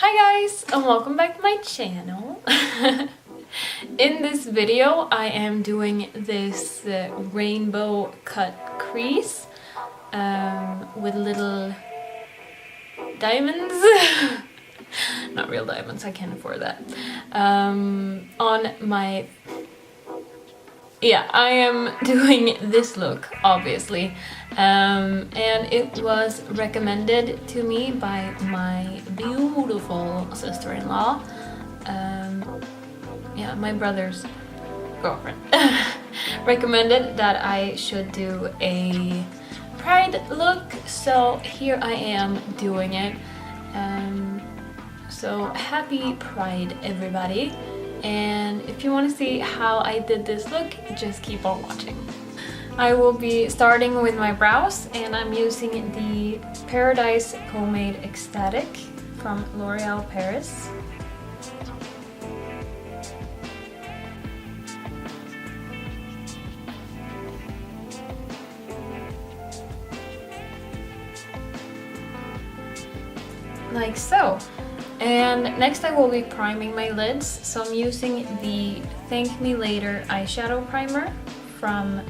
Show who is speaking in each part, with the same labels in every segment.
Speaker 1: Hi guys, and welcome back to my channel. In this video I am doing this rainbow cut crease with little diamonds. Not real diamonds, I can't afford that. On my... Yeah, I am doing this look, obviously. And it was recommended to me by my beautiful sister-in-law. Yeah, my brother's girlfriend. Recommended that I should do a pride look, so here I am doing it. So happy Pride, everybody. And if you want to see how I did this look, just keep on watching. I will be starting with my brows, and I'm using the Paradise Pomade Extatic from L'Oreal Paris. Like so. And next I will be priming my lids, so I'm using the Thank Me Later eyeshadow primer from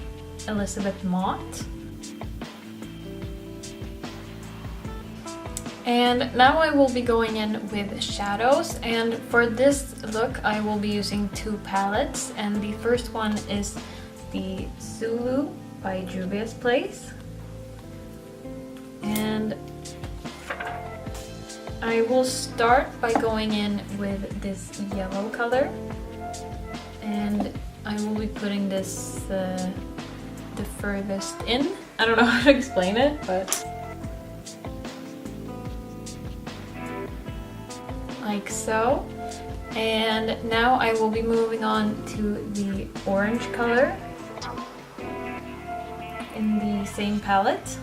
Speaker 1: Elizabeth Mott. And now I will be going in with shadows, and for this look I will be using two palettes, and the first one is the Zulu by Juvia's Place. And I will start by going in with this yellow color, and I will be putting this the furthest in. I don't know how to explain it, but like so. And now I will be moving on to the orange color in the same palette.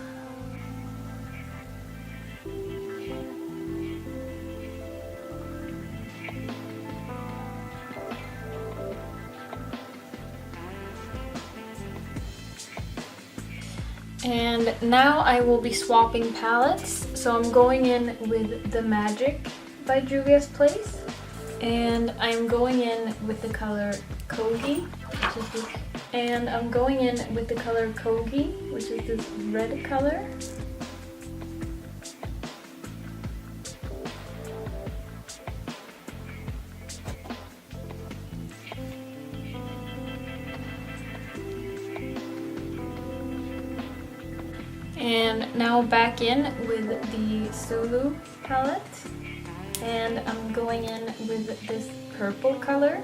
Speaker 1: And now I will be swapping palettes, so I'm going in with the Magic by Juvia's Place, and I'm going in with the color Kogi, which is this, and I'm going in with the color Kogi, which is this red color. And now back in with the Zulu palette, and I'm going in with this purple color.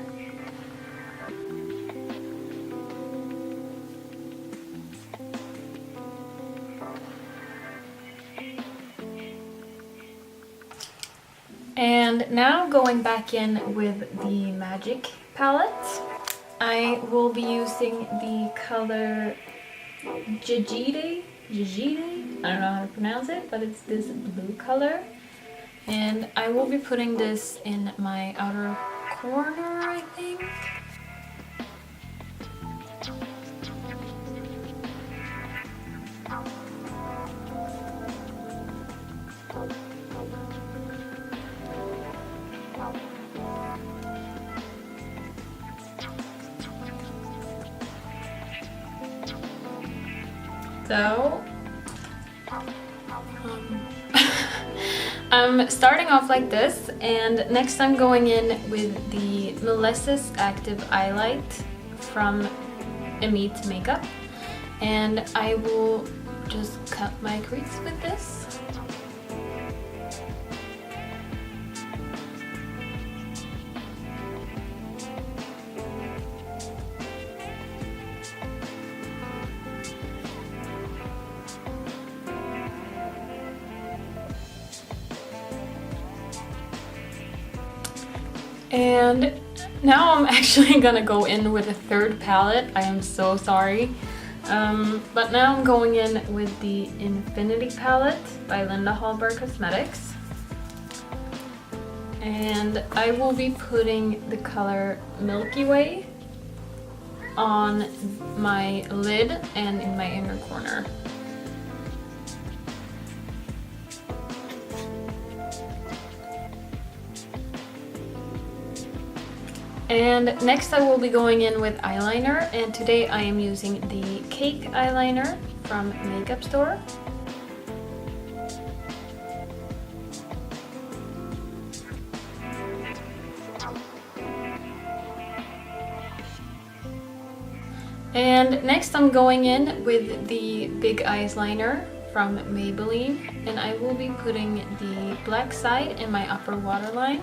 Speaker 1: And now going back in with the Magic palette, I will be using the color Jujide. I don't know how to pronounce it, but it's this blue color, and I will be putting this in my outer corner, I think. So I'm starting off like this, and next I'm going in with the Milessis Active Eyelight from Emite Makeup, and I will just cut my crease with this. And now I'm actually gonna go in with a third palette. I am so sorry. But now I'm going in with the Infinity palette by Hallberg Cosmetics. And I will be putting the color Milky Way on my lid and in my inner corner. And next I will be going in with eyeliner, and today I am using the Cake eyeliner from Makeup Store. And next I'm going in with the Big Eyes liner from Maybelline, and I will be putting the black side in my upper waterline.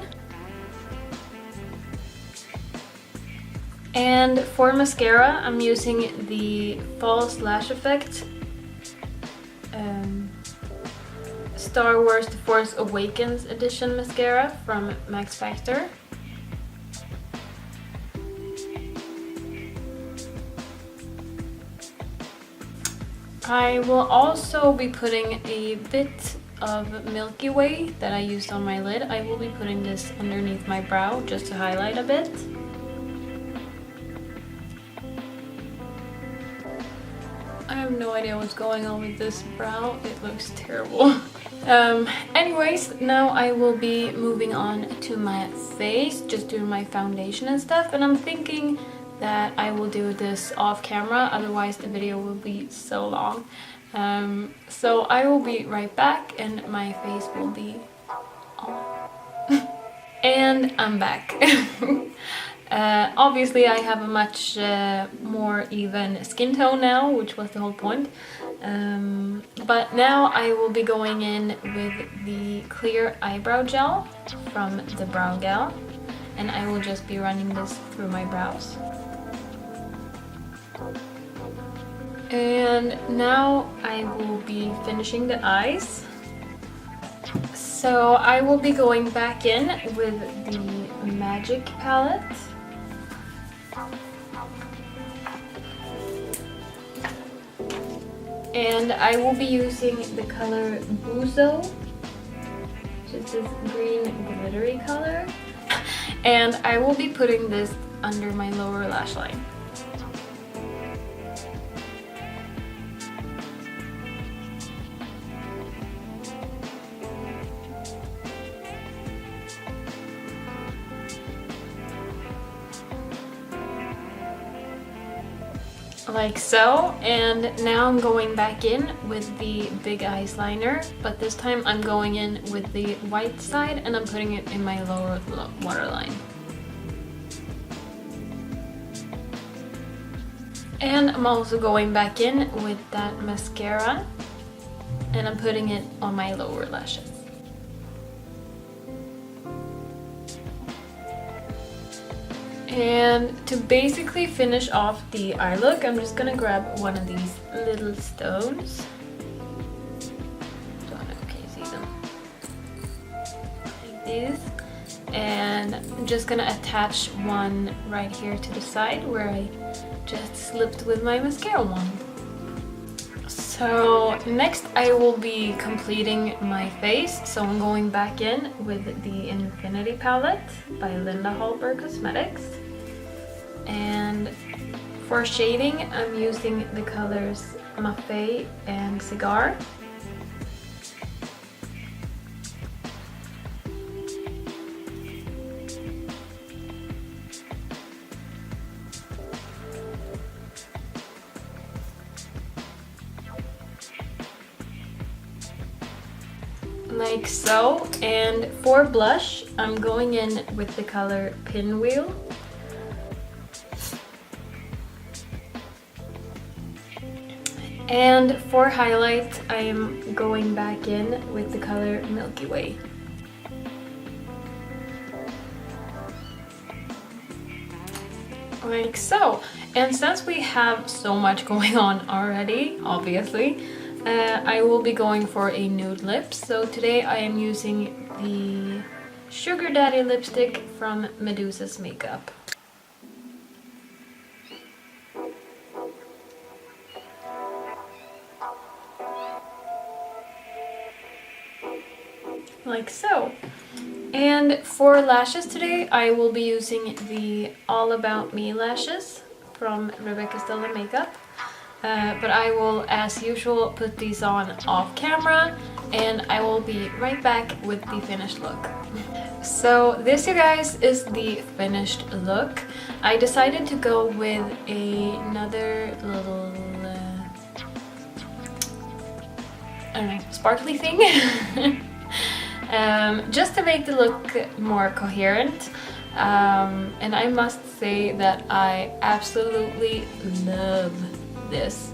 Speaker 1: And for mascara, I'm using the False Lash Effect Star Wars The Force Awakens edition mascara from Max Factor. I will also be putting a bit of Milky Way that I used on my lid. I will be putting this underneath my brow just to highlight a bit. I have no idea what's going on with this brow. It looks terrible. Anyways, now I will be moving on to my face, just doing my foundation and stuff. And I'm thinking that I will do this off camera, otherwise the video will be so long. So I will be right back and my face will be on. And I'm back. Obviously I have a much more even skin tone now, which was the whole point. But now I will be going in with the clear eyebrow gel from the Browgal, and I will just be running this through my brows. And now I will be finishing the eyes. So I will be going back in with the Magic palette. And I will be using the color Buzo, which is this green glittery color. And I will be putting this under my lower lash line. Like so, and now I'm going back in with the Big Eyes liner, but this time I'm going in with the white side and I'm putting it in my lower waterline. And I'm also going back in with that mascara and I'm putting it on my lower lashes. And to basically finish off the eye look, I'm just gonna grab one of these little stones. Don't know if you can see them. Like these. And I'm just gonna attach one right here to the side where I just slipped with my mascara wand. So next I will be completing my face. So I'm going back in with the Infinity palette by Linda Hallberg Cosmetics. And for shading, I'm using the colors Maffei and Cigar. Like so. And for blush, I'm going in with the color Pinwheel. And for highlight, I am going back in with the color Milky Way. Like so. And since we have so much going on already, obviously, I will be going for a nude lip. So today I am using the Sugar Daddy lipstick from Medusa's Makeup. Like so. And for lashes today, I will be using the All About Me lashes from Stella Makeup. But I will, as usual, put these on off camera, and I will be right back with the finished look. So this, you guys, is the finished look. I decided to go with another little, I don't know, sparkly thing. Just to make the look more coherent. And I must say that I absolutely love this.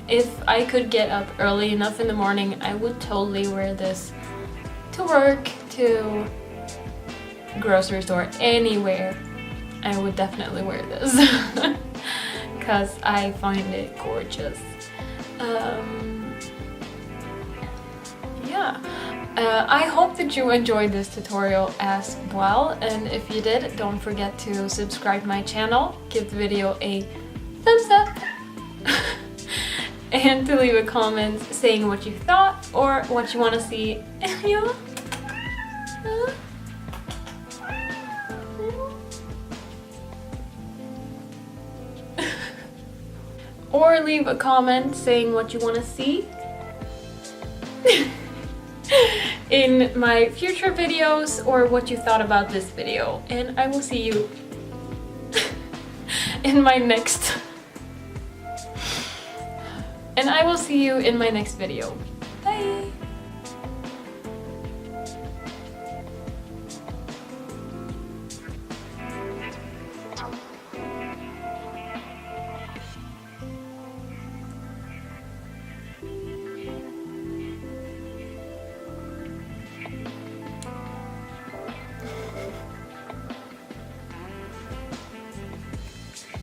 Speaker 1: If I could get up early enough in the morning, I would totally wear this to work, to grocery store, anywhere. I would definitely wear this because I find it gorgeous. Yeah, I hope that you enjoyed this tutorial as well, and if you did, don't forget to subscribe my channel, give the video a thumbs up, and to leave a comment saying what you thought or what you want to see. Or leave a comment saying what you want to see in my future videos, or what you thought about this video, and I will see you in my next video.